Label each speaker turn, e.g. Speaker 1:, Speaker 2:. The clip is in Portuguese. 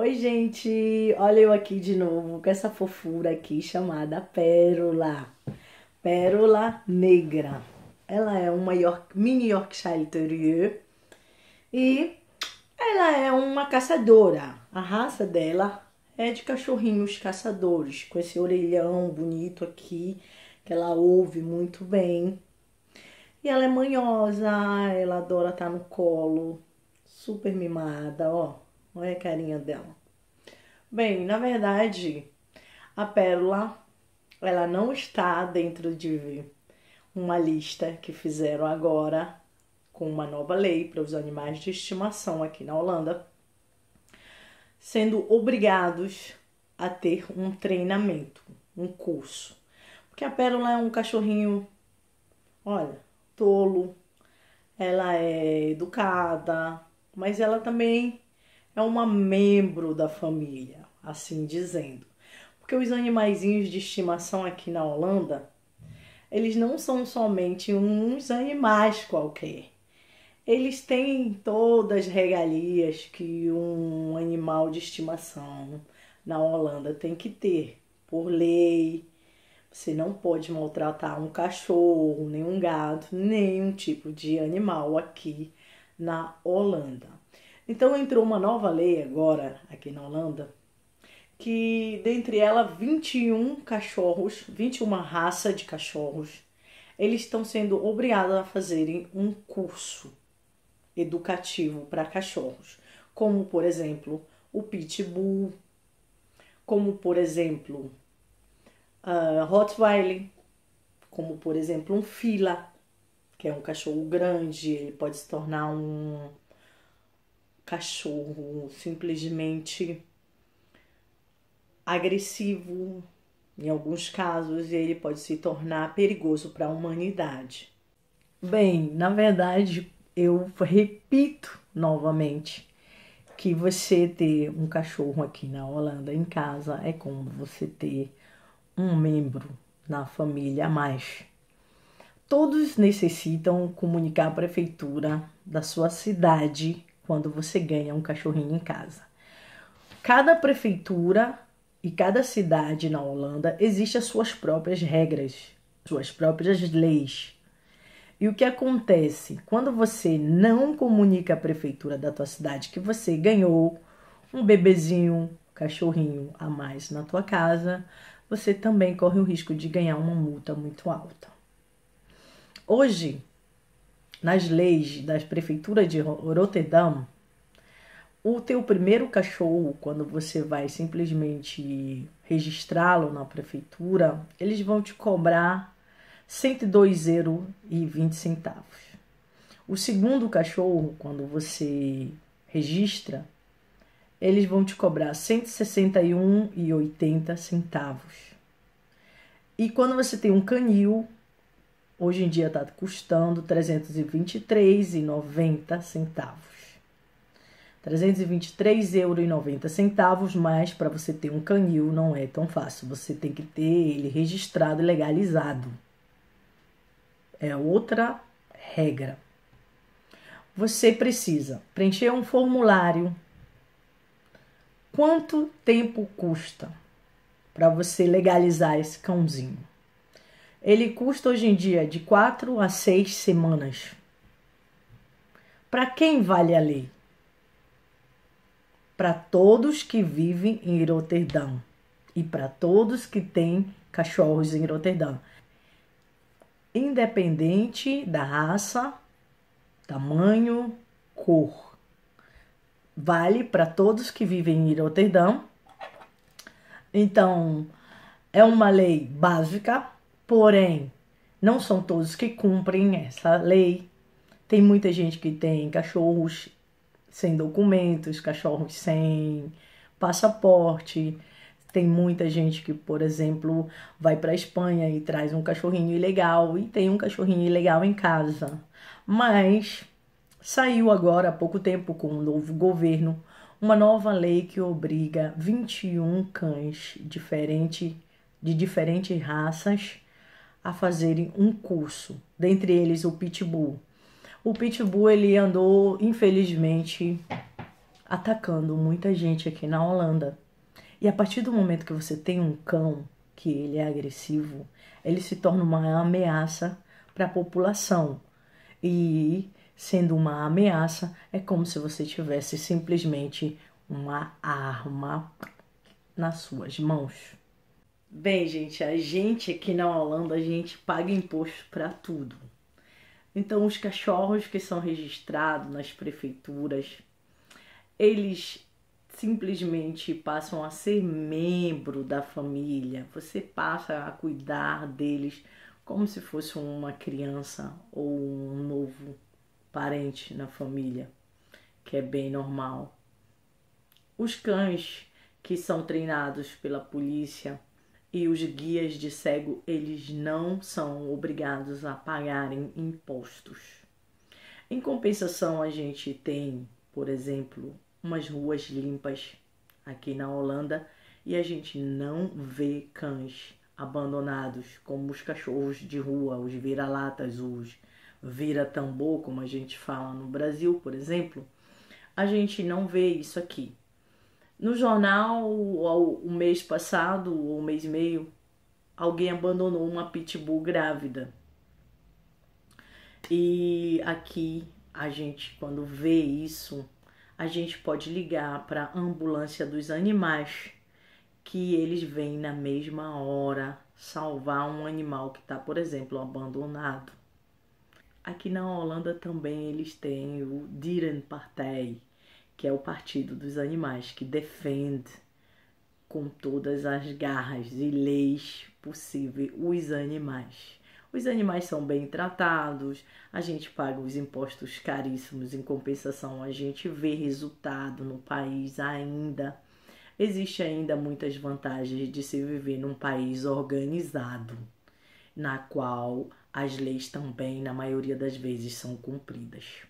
Speaker 1: Oi, gente! Olha eu aqui de novo com essa fofura aqui chamada Pérola. Pérola negra. Ela é uma mini Yorkshire Terrier e ela é uma caçadora. A raça dela é de cachorrinhos caçadores, com esse orelhão bonito aqui, que ela ouve muito bem. E ela é manhosa, ela adora estar no colo, super mimada, ó. Olha a carinha dela. Bem, na verdade, a Pérola, ela não está dentro de uma lista que fizeram agora com uma nova lei para os animais de estimação aqui na Holanda, sendo obrigados a ter um treinamento, um curso. Porque a Pérola é um cachorrinho, olha, tolo, ela é educada, mas ela também é uma membro da família, assim dizendo. Porque os animaizinhos de estimação aqui na Holanda, eles não são somente uns animais qualquer. Eles têm todas as regalias que um animal de estimação na Holanda tem que ter. Por lei, você não pode maltratar um cachorro, nem um gato, nenhum tipo de animal aqui na Holanda. Então entrou uma nova lei agora aqui na Holanda, que dentre ela 21 cachorros, 21 raças de cachorros, eles estão sendo obrigados a fazerem um curso educativo para cachorros, como por exemplo o Pitbull, como por exemplo Rottweiler, como por exemplo um Fila, que é um cachorro grande, ele pode se tornar um cachorro simplesmente agressivo em alguns casos, e ele pode se tornar perigoso para a humanidade. Bem, na verdade, eu repito novamente que você ter um cachorro aqui na Holanda em casa é como você ter um membro na família a mais. Todos necessitam comunicar à prefeitura da sua cidade quando você ganha um cachorrinho em casa. Cada prefeitura e cada cidade na Holanda existe as suas próprias regras, suas próprias leis. E o que acontece? Quando você não comunica à prefeitura da tua cidade que você ganhou um bebezinho, cachorrinho a mais na tua casa, você também corre o risco de ganhar uma multa muito alta. Hoje, nas leis das prefeituras de Rotterdam, o teu primeiro cachorro, quando você vai simplesmente registrá-lo na prefeitura, eles vão te cobrar 102,20 €. O segundo cachorro, quando você registra, eles vão te cobrar 161,80 €. E quando você tem um canil, hoje em dia está custando 323,90 €. 323,90 €, mas para você ter um canil não é tão fácil. Você tem que ter ele registrado e legalizado. É outra regra. Você precisa preencher um formulário. Quanto tempo custa para você legalizar esse cãozinho? Ele custa hoje em dia de 4 a 6 semanas. Para quem vale a lei? Para todos que vivem em Roterdã e para todos que têm cachorros em Roterdã. Independente da raça, tamanho, cor. Vale para todos que vivem em Roterdã. Então, é uma lei básica, porém, não são todos que cumprem essa lei. Tem muita gente que tem cachorros sem documentos, cachorros sem passaporte. Tem muita gente que, por exemplo, vai para a Espanha e traz um cachorrinho ilegal e tem um cachorrinho ilegal em casa. Mas saiu agora há pouco tempo com o novo governo uma nova lei que obriga 21 cães de diferentes raças a fazerem um curso, dentre eles o Pitbull. O Pitbull ele andou, infelizmente, atacando muita gente aqui na Holanda. E a partir do momento que você tem um cão que ele é agressivo, ele se torna uma ameaça para a população. E sendo uma ameaça, é como se você tivesse simplesmente uma arma nas suas mãos. Bem, gente, a gente aqui na Holanda, a gente paga imposto para tudo. Então, os cachorros que são registrados nas prefeituras, eles simplesmente passam a ser membro da família. Você passa a cuidar deles como se fosse uma criança ou um novo parente na família, que é bem normal. Os cães que são treinados pela polícia e os guias de cego, eles não são obrigados a pagarem impostos. Em compensação, a gente tem, por exemplo, umas ruas limpas aqui na Holanda e a gente não vê cães abandonados como os cachorros de rua, os vira-latas, os vira-tambor, como a gente fala no Brasil, por exemplo. A gente não vê isso aqui. No jornal, o mês passado, ou um mês e meio, alguém abandonou uma pitbull grávida. E aqui, a gente, quando vê isso, a gente pode ligar para a ambulância dos animais, que eles vêm na mesma hora salvar um animal que está, por exemplo, abandonado. Aqui na Holanda também eles têm o Dierenpartij, que é o partido dos animais, que defende com todas as garras e leis possíveis os animais. Os animais são bem tratados, a gente paga os impostos caríssimos, em compensação a gente vê resultado no país ainda. Existe ainda muitas vantagens de se viver num país organizado, na qual as leis também, na maioria das vezes, são cumpridas.